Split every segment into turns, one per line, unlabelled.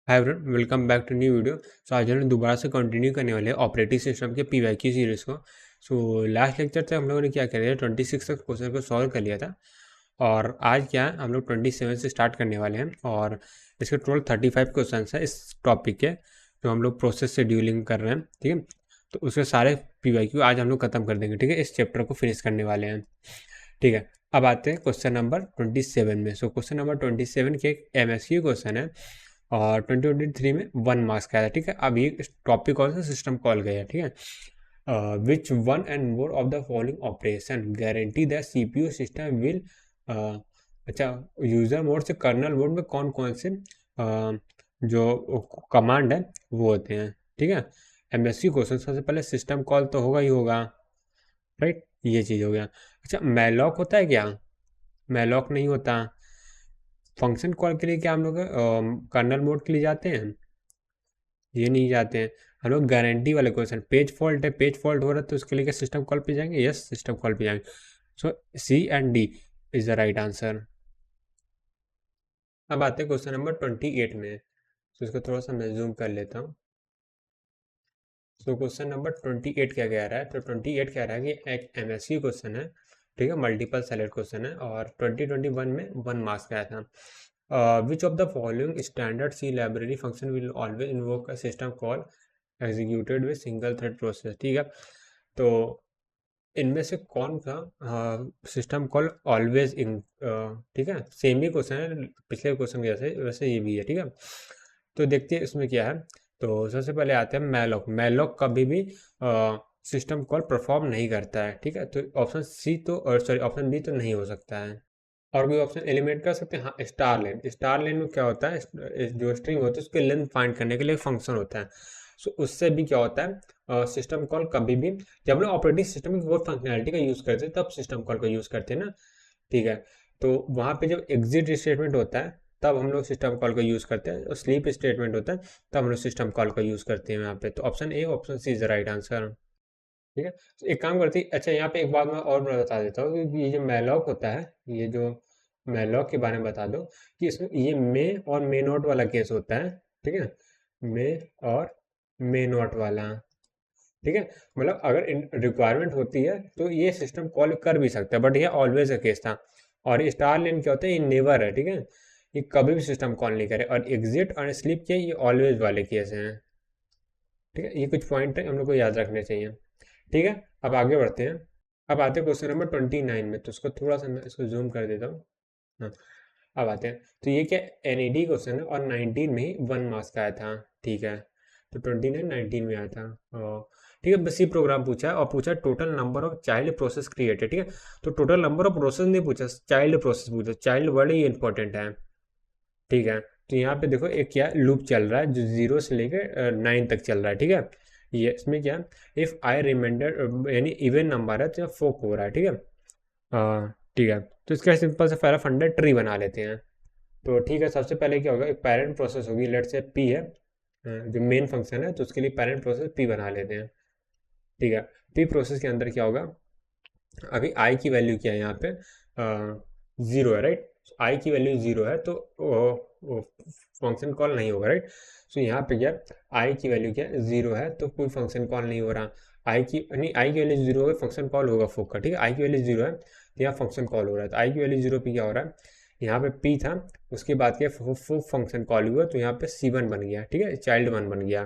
Hi everyone, welcome back to new video. So आज हम लोग दोबारा से कंटिन्यू करने वाले हैं ऑपरेटिंग सिस्टम के पीवाईक्यू सीरीज़ को। सो लास्ट लेक्चर तक हम लोगों ने क्या कर लिया, 26 तक क्वेश्चन को सॉल्व कर लिया था। और आज क्या है, हम लोग 27 से स्टार्ट करने वाले हैं और इसके टोटल 35 क्वेश्चन है इस टॉपिक के, जो हम लोग प्रोसेस से डीलिंग कर रहे हैं। ठीक है, तो उसके सारे पीवाईक्यू आज हम लोग खत्म कर देंगे। ठीक है, इस चैप्टर को फिनिश करने वाले हैं। ठीक है, अब आते हैं क्वेश्चन नंबर 27 में। सो क्वेश्चन नंबर 27 के एक MSQ क्वेश्चन है और 2023 में 1 मार्क्स का है। ठीक है, अब ये टॉपिक कौन सा सिस्टम कॉल गया है। ठीक है, which one and more of the following operation guarantee the CPU system will, अच्छा, यूजर मोड से कर्नल मोड में कौन कौन से जो कमांड है वो होते हैं। ठीक है, MSQ क्वेश्चन सबसे पहले सिस्टम कॉल तो होगा ही होगा, राइट। ये चीज़ हो गया। अच्छा, मैलॉक होता है क्या? मैलॉक नहीं होता। फंक्शन कॉल के लिए क्या हम लोग कर्नल मोड के लिए जाते हैं? ये नहीं जाते हैं। हम लोग गारंटी वाले क्वेश्चन, पेज फॉल्ट है, पेज फॉल्ट हो रहा है तो उसके लिए क्या सिस्टम कॉल पे जाएंगे? यस, सिस्टम कॉल पे जाएंगे। सो C and D is the right answer. अब आते हैं क्वेश्चन नंबर 28 में। तो इसको थोड़ा सा मैं जूम कर लेता हूँ। सो क्वेश्चन नंबर 28 क्या कह रहा है? तो 28 कह रहा है कि एक MSQ क्वेश्चन है। ठीक है, मल्टीपल सेलेक्ट क्वेश्चन है और 2021 में 1 मार्क्स का आया था। विच of the following standard C library function will always invoke a system call executed with single thread process. ठीक है, तो इनमें से कौन सा सिस्टम कॉल ऑलवेज इन, ठीक है, सेम ही क्वेश्चन है पिछले क्वेश्चन के जैसे, वैसे ये भी है। ठीक है, तो देखते हैं इसमें क्या है। तो सबसे पहले आते हैं मैलॉक। मैलॉक कभी भी सिस्टम कॉल परफॉर्म नहीं करता है। ठीक है, तो ऑप्शन सी तो, और सॉरी ऑप्शन बी तो नहीं हो सकता है। और कोई ऑप्शन एलिमिनेट कर सकते हैं? हाँ, स्टार लेन। स्टार लेन में क्या होता है, जो स्ट्रिंग होती है उसके लेंथ फाइंड करने के लिए फंक्शन होता है। सो उससे भी क्या होता है, सिस्टम कॉल कभी भी, जब हम लोग ऑपरेटिंग सिस्टम की कोड फंक्शनैलिटी का यूज़ करते हैं तब सिस्टम कॉल का यूज़ करते हैं ना। ठीक है, तो वहाँ पे जब एग्जिट स्टेटमेंट होता है तब हम लोग सिस्टम कॉल का यूज़ करते हैं, और स्लीप स्टेटमेंट होता है तब हम लोग सिस्टम कॉल का यूज़ करते हैं यहाँ पे। तो option A, option C is the right answer. ठीक है, तो एक काम करती, अच्छा यहाँ पे एक बात मैं और बता देता हूँ कि ये जो मैलॉक होता है, ये जो मैलॉक के बारे में बता दो कि इसमें ये मे और मे नॉट वाला केस होता है। ठीक है, मे और मे नॉट वाला। ठीक है, मतलब अगर रिक्वायरमेंट होती है तो ये सिस्टम कॉल कर भी सकता है, बट ये ऑलवेज का केस था। और ये स्टार लेन क्या होता है, ये नेवर है। ठीक है, ये कभी भी सिस्टम कॉल नहीं करे। और एग्जिट और स्लिप के ये ऑलवेज वाले केस हैं। ठीक है, ये कुछ पॉइंट है हम लोग को याद रखने चाहिए। ठीक है, अब आगे बढ़ते हैं। अब आते हैं क्वेश्चन नंबर 29 में। तो उसको थोड़ा सा मैं इसको जूम कर देता हूँ। हाँ, अब आते हैं। तो ये क्या, NED क्वेश्चन है और 19 में ही 1 मार्क्स का आया था। ठीक है, तो 29 19 में आया था। और ठीक है, बस ये प्रोग्राम पूछा है और पूछा total number of child process created. ठीक है, तो टोटल नंबर ऑफ प्रोसेस नहीं पूछा, चाइल्ड प्रोसेस पूछा। चाइल्ड वर्ड ही इंपॉर्टेंट है। ठीक है, तो यहाँ पे देखो एक क्या लूप चल रहा है जो 0 से लेकर 9 तक चल रहा है। ठीक है, ये इसमें क्या, इफ आई रिमाइंडर यानी इवन नंबर है तो फोक हो रहा है। ठीक है, ठीक है, तो इसका सिंपल से पहला फंडा ट्री बना लेते हैं। तो ठीक है, सबसे पहले क्या होगा, एक पेरेंट प्रोसेस होगी, लेट से पी है, जो मेन फंक्शन है, तो उसके लिए पेरेंट प्रोसेस पी बना लेते हैं। ठीक है, पी प्रोसेस के अंदर क्या होगा, अभी आई की वैल्यू क्या है यहाँ पे, ज़ीरो है, राइट। आई की वैल्यू ज़ीरो है तो फंक्शन कॉल नहीं होगा, राइट। सो यहाँ पे क्या, आई की वैल्यू क्या है, ज़ीरो है तो कोई फंक्शन कॉल नहीं हो रहा। आई की नहीं, आई की वैल्यू ज़ीरो होगा, फंक्शन कॉल होगा फोक का। ठीक है, आई की वैल्यू ज़ीरो है तो यहाँ फंक्शन कॉल हो रहा है। तो आई की वैल्यू ज़ीरो पे क्या हो रहा है, यहाँ पे पी था, उसके बाद क्या फोक फंक्शन कॉल हुआ तो यहाँ पे C1 बन गया। ठीक है, चाइल्ड वन बन गया।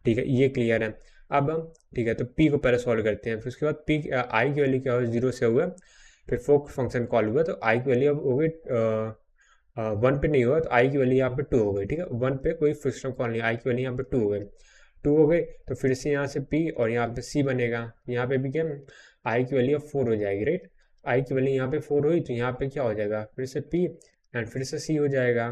ठीक है, ये क्लियर है। अब ठीक है, तो पी को पहले सॉल्व करते हैं, फिर उसके बाद पी आई की वैल्यू क्या हुआ, जीरो से हुआ, फिर फोक फंक्शन कॉल हुआ तो आई की वैल्यू अब हो गई, वन पे नहीं हुआ तो आई की वैल्यू यहाँ पे टू हो गई। ठीक है, वन पे कोई सिस्टम कॉल नहीं, आई की वैल्यू यहाँ पे टू हो गई। टू हो गई तो फिर से यहाँ से पी और यहाँ पे सी बनेगा। यहाँ पे भी क्या, आई की वैल्यू अब फोर हो जाएगी, राइट। आई की वैल्यू यहाँ पे फोर हुई तो यहाँ पे क्या हो जाएगा, फिर से पी एंड फिर से सी हो जाएगा।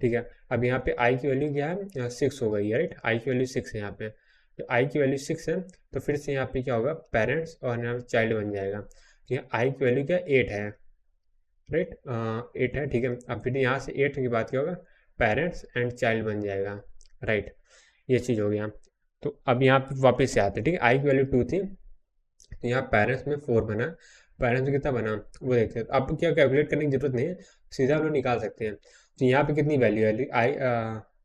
ठीक है, अब यहाँ पे आई की वैल्यू क्या है, सिक्स हो गई है, राइट। आई की वैल्यू सिक्स है यहाँ पे, तो आई की वैल्यू सिक्स है तो फिर से यहाँ पे क्या होगा, पेरेंट्स और यहाँ चाइल्ड बन जाएगा। तो यहाँ आई की वैल्यू क्या, एट है, राइट, एट है। ठीक है, अब फिर यहाँ से एट के बाद क्या होगा, पेरेंट्स एंड चाइल्ड बन जाएगा, राइट। ये चीज़ हो गया। तो अब यहाँ पे वापस से आते हैं। ठीक है, आई की वैल्यू टू थी तो यहाँ पेरेंट्स में फोर बना, पेरेंट्स में कितना बना वो देखते हैं। अब क्या कैलकुलेट करने की जरूरत नहीं है, सीधा हम लोग निकाल सकते हैं। तो यहाँ पे कितनी वैल्यू है, आई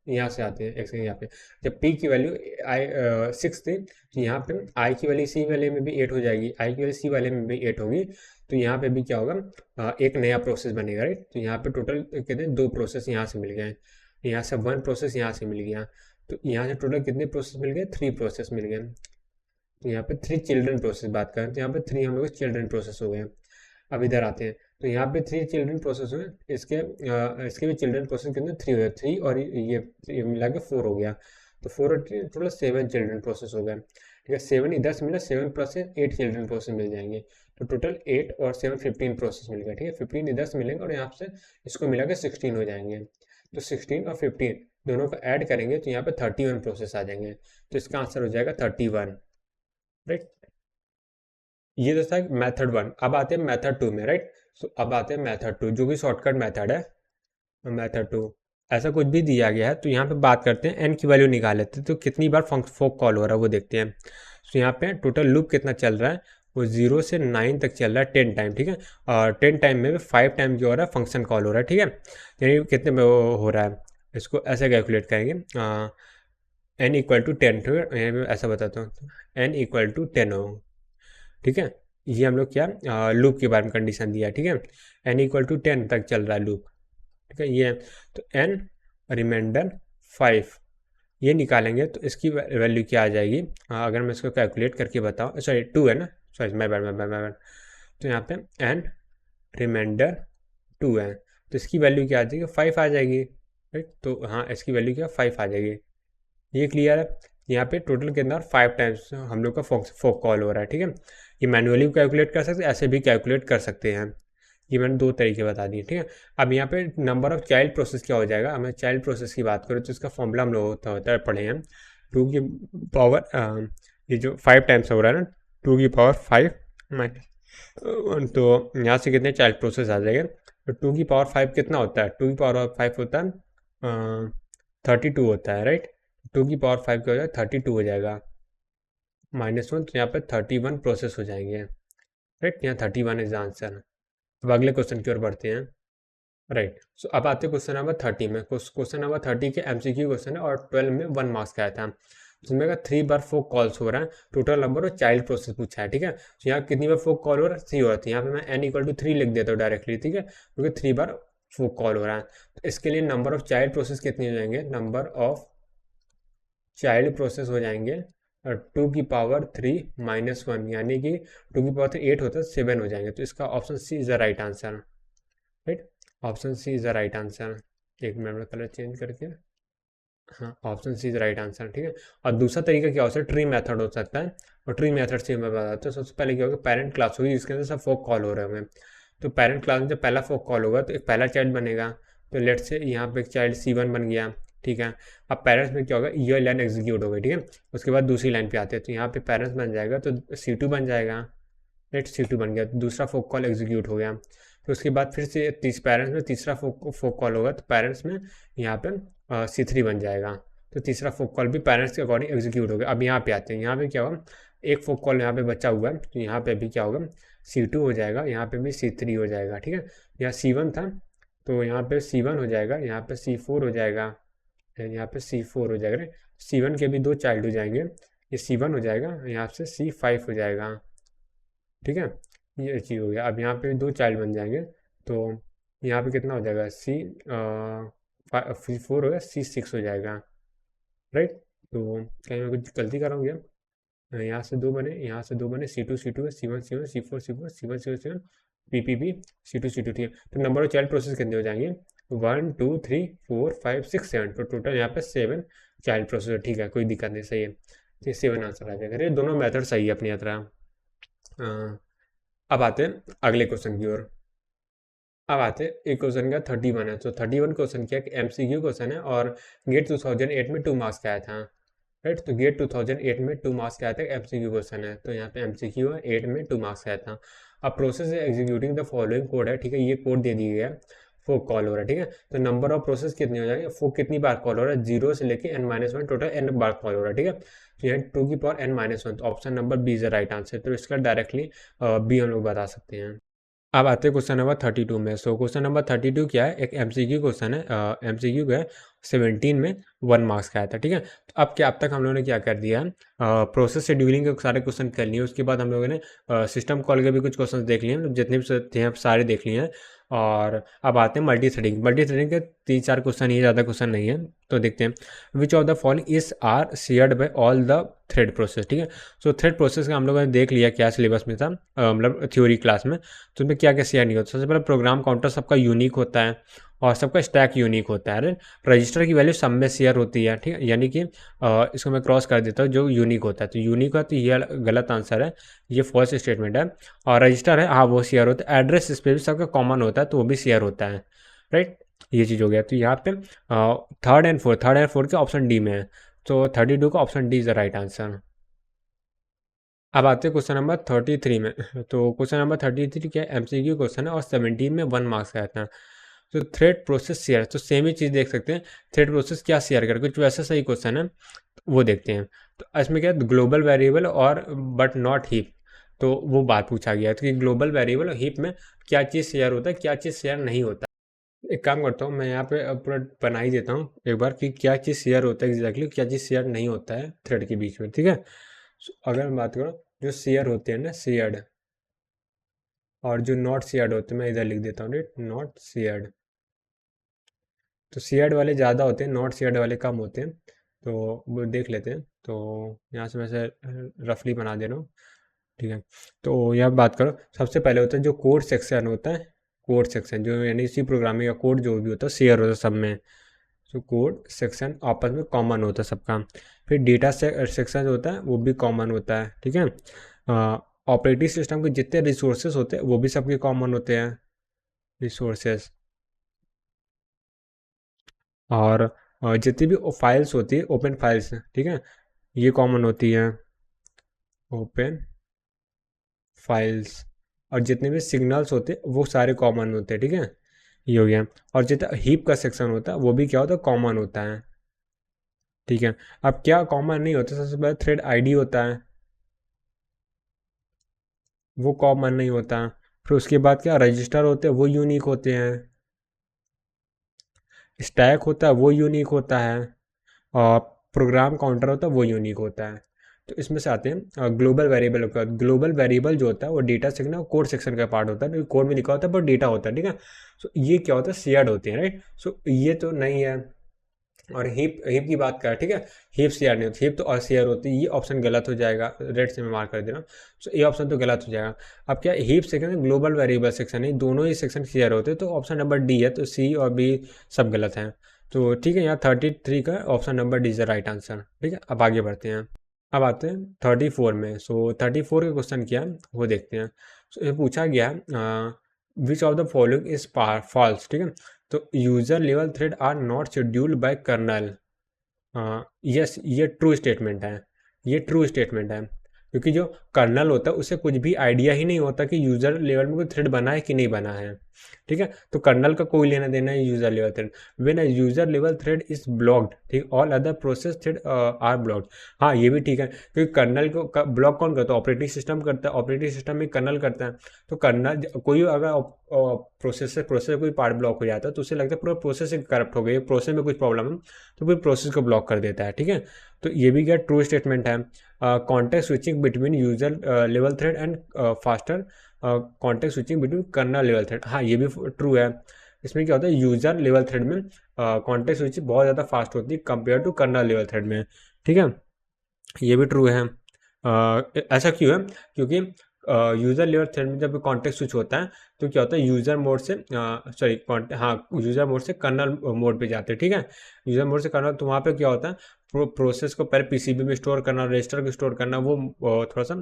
यहाँ से आते हैं x यहाँ पे। जब p की वैल्यू आई 6 थी तो यहाँ पे i की वैल्यू c वाले में भी 8 हो जाएगी, i की वैल्यू c वाले में भी 8 होगी। तो यहाँ पे भी क्या होगा, एक नया प्रोसेस बनेगा, राइट। तो यहाँ पे टोटल कितने, 2 प्रोसेस यहाँ से मिल गए, यहाँ से 1 प्रोसेस यहाँ से मिल गया। तो यहाँ से टोटल कितने प्रोसेस मिल गए, 3 प्रोसेस मिल गए। तो यहाँ पे 3 चिल्ड्रन प्रोसेस बात करें तो यहाँ पे 3 हम लोग चिल्ड्रन प्रोसेस हो गए। अब इधर आते हैं तो यहाँ पे 3 चिल्ड्रन प्रोसेस हुए, इसके भी चिल्ड्रन प्रोसेस कितने, 3 हुए, 3 और ये मिला के 4 हो गया। तो 4 और टोटल 7 चिल्ड्रन प्रोसेस हो गए, ठीक है। 7 इधर से मिला, 7 प्लस 8 चिल्ड्रन प्रोसेस मिल जाएंगे। तो टोटल 8 और 7 15 प्रोसेस मिल गए, ठीक है। 15 इधर से मिलेंगे और यहाँ से इसको मिला के 16 हो जाएंगे। तो 16 और 15 दोनों को ऐड करेंगे तो यहाँ पे 31 प्रोसेस आ जाएंगे। तो इसका आंसर हो जाएगा 31, राइट। ये तो था मेथड 1। अब आते हैं मेथड 2 में, राइट। सो अब आते हैं मेथड 2 जो कि शॉर्टकट मेथड है। मेथड 2 ऐसा कुछ भी दिया गया है तो यहाँ पे बात करते हैं, एन की वैल्यू निकाल लेते हैं। तो कितनी बार फोक कॉल हो रहा है वो देखते हैं। तो यहाँ पे टोटल लूप कितना चल रहा है, वो 0 से 9 तक चल रहा है 10 टाइम, ठीक है। और 10 टाइम में 5 टाइम जो हो रहा है फंक्शन कॉल हो रहा है, ठीक है। यानी कितने में वो हो रहा है, इसको ऐसे कैलकुलेट करेंगे, एन इक्वल टू 10, ठीक है। यहाँ पे ऐसा बताता हूँ, एन इक्वल टू 10 हो, ठीक है। ये हम लोग क्या लूप के बारे में कंडीशन दिया है, ठीक है। एन इक्वल टू 10 तक चल रहा है लूप, ठीक है। ये तो एन रिमाइंडर 5 ये निकालेंगे तो इसकी वैल्यू क्या आ जाएगी, अगर मैं इसको कैलकुलेट करके बताऊँ, सॉरी 2 है ना, सॉरी माय बैड। तो यहाँ पे एन रिमाइंडर 2 है तो इसकी वैल्यू क्या आ जाएगी, 5 आ जाएगी, राइट। तो हाँ, इसकी वैल्यू क्या 5 आ जाएगी। ये क्लियर है। यहाँ पे टोटल के अंदर 5 टाइम्स हम लोग का फोक कॉल हो रहा है, ठीक है। ये मैनुअली कैलकुलेट कर सकते हैं, ऐसे भी कैलकुलेट कर सकते हैं। ये मैंने 2 तरीके बता दिए, ठीक है। अब यहाँ पे नंबर ऑफ चाइल्ड प्रोसेस क्या हो जाएगा, हमें चाइल्ड प्रोसेस की बात करें तो इसका फॉर्मूला हम लोग होता है पढ़े हैं, 2 की पावर, ये जो 5 टाइम्स हो रहा है ना, 2 की पावर 5 माइनस, तो यहाँ से कितने चाइल्ड प्रोसेस आ जाएंगे। तो 2 की पावर 5 कितना होता है, 2 की पावर 5 होता है 32 होता है, राइट। 2 की पावर 5 क्या हो जाएगा, 32 हो जाएगा, -1, तो यहाँ पे 31 प्रोसेस हो जाएंगे, राइट। यहाँ 31 इज आंसर। अब अगले क्वेश्चन की ओर बढ़ते हैं, राइट। सो अब आते हैं क्वेश्चन नंबर 30 में। क्वेश्चन नंबर 30 के एमसीक्यू क्वेश्चन है और 12 में 1 मार्क्स का आया था। उसमें का 3 बार फोक कॉल्स हो रहा है, टोटल नंबर और चाइल्ड प्रोसेस पूछा है, ठीक है। तो यहाँ कितनी बार फोक कॉल हो रहा है, 3 हो रहा है। यहाँ पे मैं n इक्वल टू 3 लिख देता हूँ डायरेक्टली, ठीक है, क्योंकि 3 बार फोक कॉल हो रहा है। तो इसके लिए नंबर ऑफ चाइल्ड प्रोसेस कितने हो जाएंगे, नंबर ऑफ चाइल्ड प्रोसेस हो जाएंगे 2 की पावर 3 -1, यानी कि 2 की पावर 3 8 होता है, 7 हो जाएंगे। तो इसका option C is the right answer, right. Option C is the right answer. एक मिनट में कलर चेंज करके, हाँ, option C is right answer, ठीक है। और दूसरा तरीका क्या हो सकता है, ट्री मेथड हो सकता है। और ट्री मेथड से मैं बताता हूँ। सबसे पहले क्या होगा, पेरेंट क्लास होगी जिसके अंदर सब फोक कॉल हो रहे होंगे। तो पेरेंट क्लास में जब पहला फोक कॉल होगा तो एक पहला चाइल्ड बनेगा। तो लेट से यहाँ पे एक चाइल्ड C1 बन गया, ठीक है। अब पेरेंट्स में क्या होगा, ये लाइन एग्जीक्यूट हो गई, ठीक है। उसके बाद दूसरी लाइन पे आते हैं तो यहाँ पे पेरेंट्स बन जाएगा तो C2 बन जाएगा, राइट। C2 बन गया तो दूसरा फोक कॉल एग्जीक्यूट हो गया। तो उसके बाद फिर से पेरेंट्स में तीसरा फोक कॉल होगा तो पेरेंट्स में यहाँ पे C3 बन जाएगा। तो तीसरा फोक कॉल भी पेरेंट्स के अकॉर्डिंग एग्जीक्यूट होगा। अब यहाँ पे आते हैं, यहाँ पे क्या होगा, एक फोक कॉल यहाँ पे बचा हुआ है तो यहाँ पे भी क्या होगा, C2 हो जाएगा, यहाँ पे भी C3 हो जाएगा, ठीक है। यहाँ C1 था तो यहाँ पे C1 हो जाएगा, यहाँ पे C4 हो जाएगा, यहाँ पे C4 हो जाएगा। C1 के भी 2 चाइल्ड हो जाएंगे, ये C1 हो जाएगा, यहाँ से C5 हो जाएगा, ठीक है। ये चीज़ हो गया। अब यहाँ पे 2 चाइल्ड बन जाएंगे तो यहाँ पे कितना हो जाएगा, C4 हो गया, C6 हो जाएगा, राइट। तो कहीं मैं कुछ गलती कर रहा हूँ क्या, यहाँ से 2 बने, यहाँ से 2 बने, C2 C2 C1 C1 C4 C4 C1 C1 C1 PPP C2 C2, ठीक है। तो नंबर ऑफ चाइल्ड प्रोसेस कितने हो जाएंगे, 1 2 3 4 5 6 7, तो टोटल यहाँ पे 7 चाइल्ड प्रोसेस, ठीक है, कोई दिक्कत नहीं, सही है। तो 7 आंसर आ जाएगा। ये दोनों मेथड सही है अपनी यात्रा। अब आते हैं अगले क्वेश्चन की ओर। अब आते हैं एक क्वेश्चन का 31 है। तो 31 क्वेश्चन क्या है, MCQ क्वेश्चन है और गेट 2008 में 2 मार्क्स का आया था, राइट। तो गेट 2008 में 2 मार्क्स का आया था, MCQ क्वेश्चन है। तो यहाँ पे MCQ है, 8 में 2 मार्क्स का आया था। अब process executing the following code है, ठीक है। ये कोड दे दिया गया है, फोक कॉल हो रहा है, ठीक है। तो नंबर ऑफ प्रोसेस कितनी हो जाएगी, फोक कितनी बार कॉल हो रहा है, 0 से लेके n-1, टोटल n बार कॉल हो रहा है, ठीक है। तो यहाँ 2 की पावर n-1, तो option number B is the right answer. तो इसका डायरेक्टली बी हम लोग बता सकते हैं। अब आते हैं क्वेश्चन नंबर 32 में। सो क्वेश्चन नंबर 32 क्या है, एक MCQ क्वेश्चन है, MCQ का है 17 में 1 मार्क्स का आया था, ठीक है। तो अब तक हम लोगों ने क्या कर दिया, प्रोसेस शेड्यूलिंग के सारे क्वेश्चन कर लिए, उसके बाद हम लोगों ने सिस्टम कॉल के भी कुछ क्वेश्चन देख लिए, मतलब जितने भी थे आप सारे देख लिए हैं। और अब आते हैं मल्टी थ्रेडिंग के 3-4 क्वेश्चन ही, ज़्यादा क्वेश्चन नहीं है। तो देखते हैं, which of the following is are shared by all the thread process, ठीक है। सो थ्रेड प्रोसेस का हम लोगों ने देख लिया क्या सिलेबस में था, मतलब थ्योरी क्लास में। तो उसमें क्या क्या शेयर नहीं होता। सबसे पहले प्रोग्राम काउंटर सबका यूनिक होता है और सबका स्टैक यूनिक होता है। रजिस्टर की वैल्यू सब में शेयर होती है, ठीक है। यानी कि इसको मैं क्रॉस कर देता हूँ, जो यूनिक होता है तो यूनिक है, तो ये गलत आंसर है, ये फॉल्स स्टेटमेंट है। और रजिस्टर है, हाँ वो शेयर होता है। एड्रेस स्पेस भी सबका कॉमन होता है, तो वो भी शेयर होता है, राइट। ये चीज़ हो गया। तो यहाँ पे थर्ड एंड फोर्थ के ऑप्शन डी में है, तो 32 का option D is the right answer. अब आते हैं क्वेश्चन नंबर 33 में। तो क्वेश्चन नंबर 33 क्या एमसीक्यू क्वेश्चन है और 17 में 1 मार्क्स का था। तो थ्रेड प्रोसेस शेयर, तो सेम ही चीज़ देख सकते हैं, थ्रेड प्रोसेस क्या शेयर कर, कुछ वैसा सही क्वेश्चन है वो देखते हैं। तो इसमें क्या है, ग्लोबल वेरिएबल और बट नॉट हीप, तो वो बात पूछा गया है तो कि ग्लोबल वेरिएबल और हीप में क्या चीज़ शेयर होता है, क्या चीज़ शेयर नहीं होता। एक काम करता हूँ मैं यहाँ पे पूरा बना ही देता हूँ एक बार कि क्या चीज़ शेयर होता है एग्जैक्टली, क्या चीज़ शेयर नहीं होता है थ्रेड के बीच में, ठीक है। अगर मैं बात करूँ, जो शेयर होते हैं ना शेयर्ड, और जो नॉट शेयर्ड होते हैं, मैं इधर लिख देता हूँ नॉट शेयर्ड। तो शेयर्ड वाले ज़्यादा होते हैं, नॉट शेयर्ड वाले कम होते हैं। तो वो देख लेते हैं। तो यहाँ से मैं से रफली बना दे रहा हूँ, ठीक है। तो यहाँ बात करो, सबसे पहले होता है जो कोड सेक्शन होता है, कोड सेक्शन जो यानी इसी प्रोग्रामिंग का कोड जो भी होता है शेयर होता है सब में। तो कोड सेक्शन आपस में कॉमन होता है सबका। फिर डेटा सेक्शन होता है वो भी कॉमन होता है, ठीक है। ऑपरेटिंग सिस्टम के जितने रिसोर्सेज होते हैं वो भी सबके कॉमन होते हैं, रिसोर्सेज। और जितनी भी फाइल्स होती है, ओपन फाइल्स, ठीक है, ये कॉमन होती है, ओपन फाइल्स। और जितने भी सिग्नल्स होते हैं वो सारे कॉमन होते हैं, ठीक है, ये हो गया। और जितना हीप का सेक्शन होता है वो भी क्या होता है, कॉमन होता है, ठीक है। अब क्या कॉमन नहीं होता, सबसे पहले थ्रेड आईडी होता है, वो कॉमन नहीं होता। फिर उसके बाद क्या रजिस्टर होते हैं, वो यूनिक होते हैं। स्टैक होता है वो यूनिक होता है। और प्रोग्राम काउंटर होता है वो यूनिक होता है। तो इसमें से आते हैं ग्लोबल वेरिएबल का। ग्लोबल वेरिएबल जो होता है वो डेटा सेक्शन और कोड सेक्शन का पार्ट होता है, कोड में लिखा होता है पर डेटा होता है, ठीक है। सो ये क्या होता है, शेयर्ड होते हैं, राइट। सो ये तो नहीं है। और हीप हीप की बात करें, ठीक है, हीप शेयर नहीं होती, हीप तो अशेयर होती है, ये ऑप्शन गलत हो जाएगा, रेड से मैं मार्क कर दे रहा हूँ। सो ये ऑप्शन तो गलत हो जाएगा। अब क्या हीप सेक्शन है, ग्लोबल वेरिएबल सेक्शन है, दोनों ही सेक्शन शेयर होते हैं, तो ऑप्शन नंबर डी है, तो सी और बी सब गलत हैं। तो ठीक है, यहाँ 33 का option number D is the right answer, ठीक है। अब आगे बढ़ते हैं। अब आते हैं 34 में। सो 34 का क्वेश्चन क्या है वो देखते हैं। सो ये पूछा गया, which of the following is false, ठीक है। तो user level thread are not scheduled by kernel. Yes, ये ट्रू स्टेटमेंट है, ये ट्रू स्टेटमेंट है। क्योंकि जो कर्नल होता है उसे कुछ भी आइडिया ही नहीं होता कि यूज़र लेवल में कोई थ्रेड बना है कि नहीं बना है, ठीक है। तो कर्नल का कोई लेना देना है user level thread. When a user level thread is blocked, ठीक, all other process thread are blocked. हाँ ये भी ठीक है, क्योंकि कर्नल को ब्लॉक कौन करता है, ऑपरेटिंग सिस्टम करता है, ऑपरेटिंग सिस्टम में कर्नल करता है। तो कर्नल कोई अगर प्रोसेस कोई पार्ट ब्लॉक हो जाता है तो उसे लगता है पूरा प्रोसेस करप्ट हो गई, प्रोसेस में कुछ प्रॉब्लम है, तो पूरी प्रोसेस को ब्लॉक कर देता है, ठीक है। तो ये भी क्या ट्रू स्टेटमेंट है। Context switching between user level thread and faster context switching between kernel level thread, हाँ ये भी ट्रू है। इसमें क्या होता है, यूजर लेवल थ्रेड में कॉन्टेक्ट स्विचिंग बहुत ज़्यादा फास्ट होती है compare to kernel level thread में, ठीक है, ये भी ट्रू है। ऐसा क्यों है, क्योंकि यूज़र लेवल थ्रेड में जब कॉन्टेक्स्ट स्विच होता है तो क्या होता है, यूज़र मोड से सॉरी हाँ यूज़र मोड से कर्नल मोड पे जाते हैं, ठीक है। यूज़र मोड से कर्नल, तो वहाँ पे क्या होता है, प्रोसेस को पहले पीसीबी में स्टोर करना, रजिस्टर को स्टोर करना, वो थोड़ा सा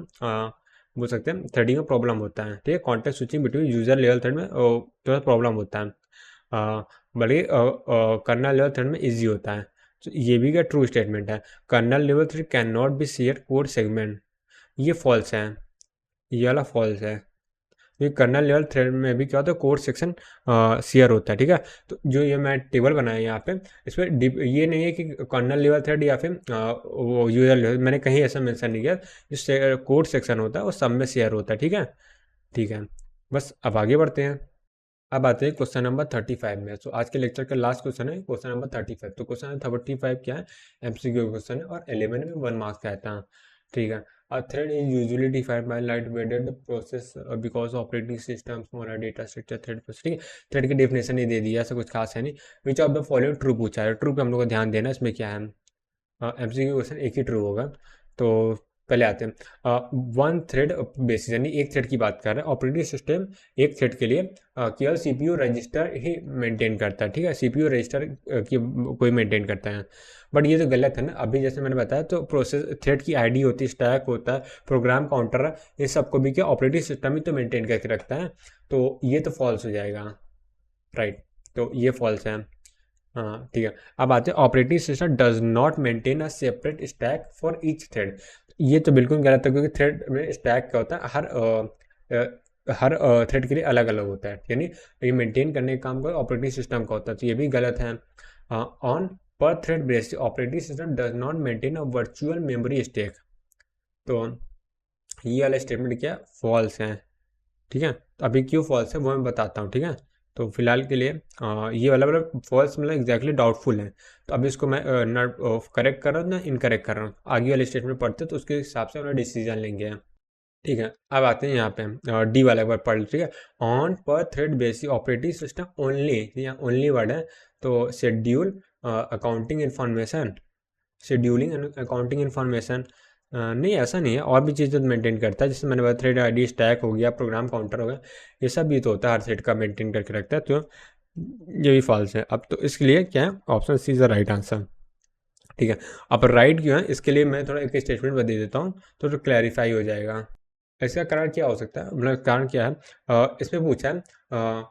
बोल सकते हैं थ्रेडिंग में प्रॉब्लम होता है, ठीक है। Context switching between user level thread में थोड़ा प्रॉब्लम होता है, बल्कि कर्नल लेवल थ्रेड में ईजी होता है। तो ये भी क्या ट्रू स्टेटमेंट है। Kernel level thread can not be share code segment, ये फॉल्स है, ये वाला फॉल्स है। ये कर्नल लेवल थ्रेड में भी क्या होता है, कोड सेक्शन शेयर होता है, ठीक है। तो जो ये मैं टेबल बनाया यहाँ पे, इसमें ये नहीं है कि कर्नल लेवल थ्रेड या फिर वो यूजर लेवल, मैंने कहीं ऐसा मेंशन नहीं किया। जो कोड सेक्शन होता है वो सब में शेयर होता है, ठीक है, ठीक है। बस अब आगे बढ़ते हैं। अब आते हैं क्वेश्चन नंबर 35 में। तो आज के लेक्चर का लास्ट क्वेश्चन है क्वेश्चन नंबर 35। तो क्वेश्चन नंबर 35 क्या है, एमसीक्यू क्वेश्चन है और 11 में 1 मार्क्स का आता है। ठीक है। A thread is usually defined by light-weighted process because operating system, smaller data structure thread process। ठीक है, थ्रेड की डेफिनेशन ही दे दी है, ऐसा कुछ खास है नहीं। विच ऑफ द फॉलोइंग ट्रू पूछा है, ट्रू पे हम लोग को ध्यान देना है। इसमें क्या है, एमसीक्यू क्वेश्चन एक ही ट्रू होगा। तो पहले आते हैं वन थ्रेड बेसिस, यानी एक थ्रेड की बात कर रहे हैं। ऑपरेटिंग सिस्टम एक थ्रेड के लिए केवल सीपीयू रजिस्टर ही मेंटेन करता है। ठीक है, सीपीयू रजिस्टर की कोई मेंटेन करता है। बट ये तो गलत है ना। अभी जैसे मैंने बताया, तो प्रोसेस थ्रेड की आईडी होती है, स्टैक होता है, प्रोग्राम काउंटर है, ये सबको भी क्या ऑपरेटिंग सिस्टम ही तो मेंटेन करके रखता है। तो ये तो फॉल्स हो जाएगा, राइट। तो ये फॉल्स है। हाँ ठीक है। अब आते हैं operating system does not maintain a separate stack for each thread. ये तो बिल्कुल गलत है, क्योंकि थ्रेड में स्टैक क्या होता है, हर थ्रेड के लिए अलग अलग होता है। यानी ये मेंटेन करने का काम कोई ऑपरेटिंग सिस्टम का होता है, तो ये भी गलत है। ऑन पर thread basis operating system does not maintain a virtual memory stack. तो ये वाला स्टेटमेंट क्या फॉल्स है। ठीक है, तो अभी क्यों फॉल्स है वो मैं बताता हूँ। ठीक है, तो फिलहाल के लिए ये वाला मतलब फॉल्स मतलब एग्जैक्टली डाउटफुल है। तो अभी इसको मैं ना करेक्ट कर रहा हूँ ना इनकरेक्ट कर रहा हूँ, आगे वाले स्टेटमेंट पढ़ते तो उसके हिसाब से अपना डिसीजन लेंगे। ठीक है, अब आते हैं यहाँ पे डी वाला एक बार पढ़ लो। ठीक है, ऑन पर thread basis operating system only, यहाँ ओनली वर्ड है, तो schedule accounting information, scheduling accounting information नहीं, ऐसा नहीं है, और भी चीज़ें मेंटेन करता है। जैसे मैंने बताया थ्रेड आईडी, स्टैक हो गया, प्रोग्राम काउंटर हो गया, ये सब भी तो होता है, हर थ्रेड का मेंटेन करके रखता है। तो ये भी फॉल्स है। अब तो इसके लिए क्या है, option C is the right answer. ठीक है, अब राइट क्यों है इसके लिए मैं थोड़ा एक स्टेटमेंट बता देता हूँ, तो क्लैरिफाई हो जाएगा। इसका कारण क्या हो सकता है, मतलब कारण क्या है, इसमें पूछा है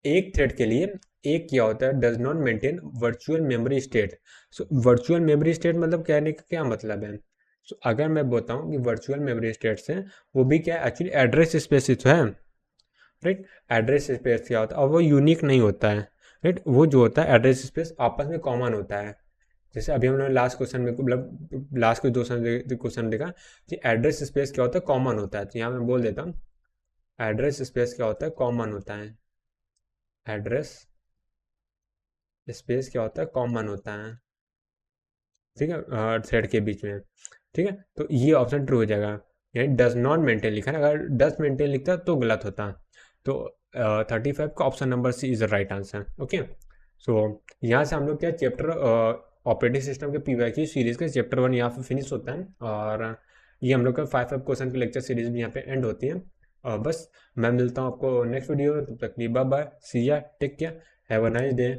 एक थ्रेड के लिए एक क्या होता है, does not maintain virtual memory state. So virtual memory state मतलब कहने का क्या मतलब है। सो अगर मैं बताऊं कि वर्चुअल मेमोरी स्टेट्स हैं, वो भी क्या है, एक्चुअली एड्रेस स्पेस तो है, राइट। एड्रेस स्पेस क्या होता है, और वो यूनिक नहीं होता है, राइट। वो जो होता है एड्रेस स्पेस आपस में कॉमन होता है। जैसे अभी हमने लास्ट क्वेश्चन में मतलब लास्ट के दो क्वेश्चन देखा कि एड्रेस स्पेस क्या होता है, कॉमन होता है। तो यहाँ मैं बोल देता हूँ एड्रेस स्पेस क्या होता है, कॉमन होता है। एड्रेस स्पेस क्या होता है, कॉमन होता है। ठीक है, थ्रेड के बीच में। ठीक है, तो ये ऑप्शन ट्रू हो जाएगा। यानी डज नॉट मेंटेन लिखा है, अगर डज मेंटेन लिखता तो गलत होता। तो 35 का option number C is the right answer. Okay, so यहाँ से हम लोग क्या चैप्टर ऑपरेटिंग सिस्टम के पीवाईक्यू सीरीज के चैप्टर 1 यहाँ पे फिनिश होता है। और ये हम लोग का 5 क्वेश्चन की लेक्चर सीरीज भी यहाँ पे एंड होती है। बस मैं मिलता हूँ आपको नेक्स्ट वीडियो में, तब तक bye bye, see ya, take care, have a nice day.